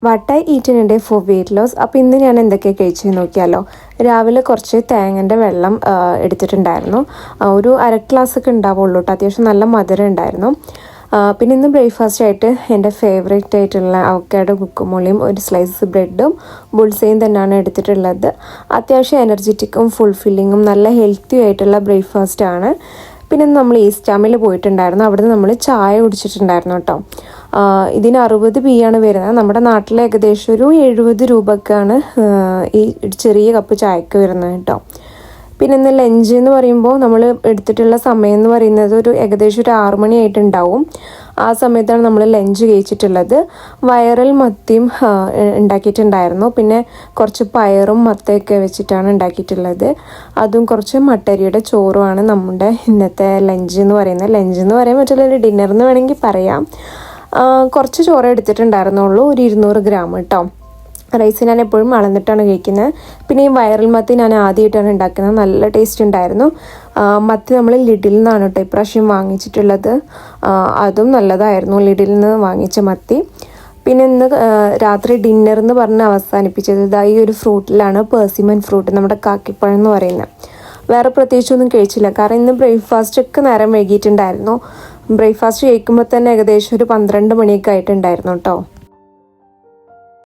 What I eat in a day for weight loss. അപ്പോൾ ഇന്ന് ഞാൻ എന്തൊക്കെയാണ് കഴിച്ചത് നോക്കിയാലോ. രാവിലെ കുറച്ച് തേങ്ങൻ്റെ വെള്ളം എടുത്തിട്ടുണ്ടായിരുന്നു. ഒരു ഗ്ലാസ് ഒക്കെ ഉണ്ടാവുള്ളൂ കേട്ടോ. അത്യാവശ്യം നല്ല മധുരം ഉണ്ടായിരുന്നു. പിന്നെ ഇന്ന് ബ്രേക്ക്ഫാസ്റ്റ് ആയിട്ട് എൻ്റെ ഫേവറേറ്റ് ആയിട്ടുള്ള അവക്കാഡോ കുക്കുമോളിയും ഒരു സ്ലൈസ് ബ്രെഡും ബുൾസയും തന്നെയാണ് എടുത്തിട്ടുള്ളത്. അത്യാവശ്യം എനർജറ്റിക്കും ഫുൾഫില്ലിങ്ങും നല്ല ഹെൽത്തി ആയിട്ടുള്ള ബ്രേക്ക്ഫാസ്റ്റാണ്. പിന്നെ നമ്മൾ ഈസ്റ്റാമിൽ പോയിട്ടുണ്ടായിരുന്നു. അവിടുന്ന് നമ്മൾ ചായ കുടിച്ചിട്ടുണ്ടായിരുന്നു കേട്ടോ. ഇതിന് 60 ആണ് വരുന്നത്. നമ്മുടെ നാട്ടിൽ ഏകദേശം ഒരു 70 രൂപക്കാണ് ഈ ചെറിയ കപ്പ് ചായക്ക് വരുന്നത് കേട്ടോ. പിന്നെ ഇന്ന് ലഞ്ച് എന്ന് പറയുമ്പോൾ നമ്മൾ എടുത്തിട്ടുള്ള സമയം എന്ന് പറയുന്നത് ഏകദേശം ഒരു 6 മണിയായിട്ടുണ്ടാവും. ആ സമയത്താണ് നമ്മൾ ലഞ്ച് കഴിച്ചിട്ടുള്ളത്. വയറൽ മത്തിയും ഉണ്ടാക്കിയിട്ടുണ്ടായിരുന്നു. പിന്നെ കുറച്ച് പയറും മത്തയൊക്കെ വെച്ചിട്ടാണ് ഉണ്ടാക്കിയിട്ടുള്ളത്. അതും കുറച്ച് മട്ടരിയുടെ ചോറുമാണ് നമ്മുടെ ഇന്നത്തെ ലഞ്ച് എന്ന് പറയുന്നത്. ലഞ്ച് എന്ന് പറയാൻ പറ്റില്ല, ഡിന്നർ എന്ന് വേണമെങ്കിൽ പറയാം. കുറച്ച് ചോറ് എടുത്തിട്ടുണ്ടായിരുന്നുള്ളൂ, ഒരു 200 ഗ്രാം കേട്ടോ. റൈസ് ഞാൻ എപ്പോഴും അളന്നിട്ടാണ് കഴിക്കുന്നത്. പിന്നെ ഈ വയറൽ മത്തി ഞാൻ ആദ്യമായിട്ടാണ് ഉണ്ടാക്കുന്നത്. നല്ല ടേസ്റ്റ് ഉണ്ടായിരുന്നു. മത്തി നമ്മൾ ലിഡിൽ നിന്നാണ് കേട്ടോ ഇപ്രാവശ്യം വാങ്ങിച്ചിട്ടുള്ളത്. അതും നല്ലതായിരുന്നു, ലിഡിൽ നിന്ന് വാങ്ങിച്ച മത്തി. പിന്നെ ഇന്ന് രാത്രി ഡിന്നർ എന്ന് പറഞ്ഞ് അവസാനിപ്പിച്ചത് ഈ ഒരു ഫ്രൂട്ടിലാണ്, പേഴ്സിമൻ ഫ്രൂട്ട്, നമ്മുടെ കാക്കിപ്പഴം എന്ന് പറയുന്നത്. വേറെ പ്രത്യേകിച്ചൊന്നും കഴിച്ചില്ല, കാരണം ഇന്ന് ബ്രേക്ക്ഫാസ്റ്റ് ഒക്കെ നേരം വൈകിയിട്ടുണ്ടായിരുന്നു. ബ്രേക്ക്ഫാസ്റ്റ് കഴിക്കുമ്പോൾ തന്നെ ഏകദേശം ഒരു 12 മണിയൊക്കെ ആയിട്ടുണ്ടായിരുന്നു കേട്ടോ.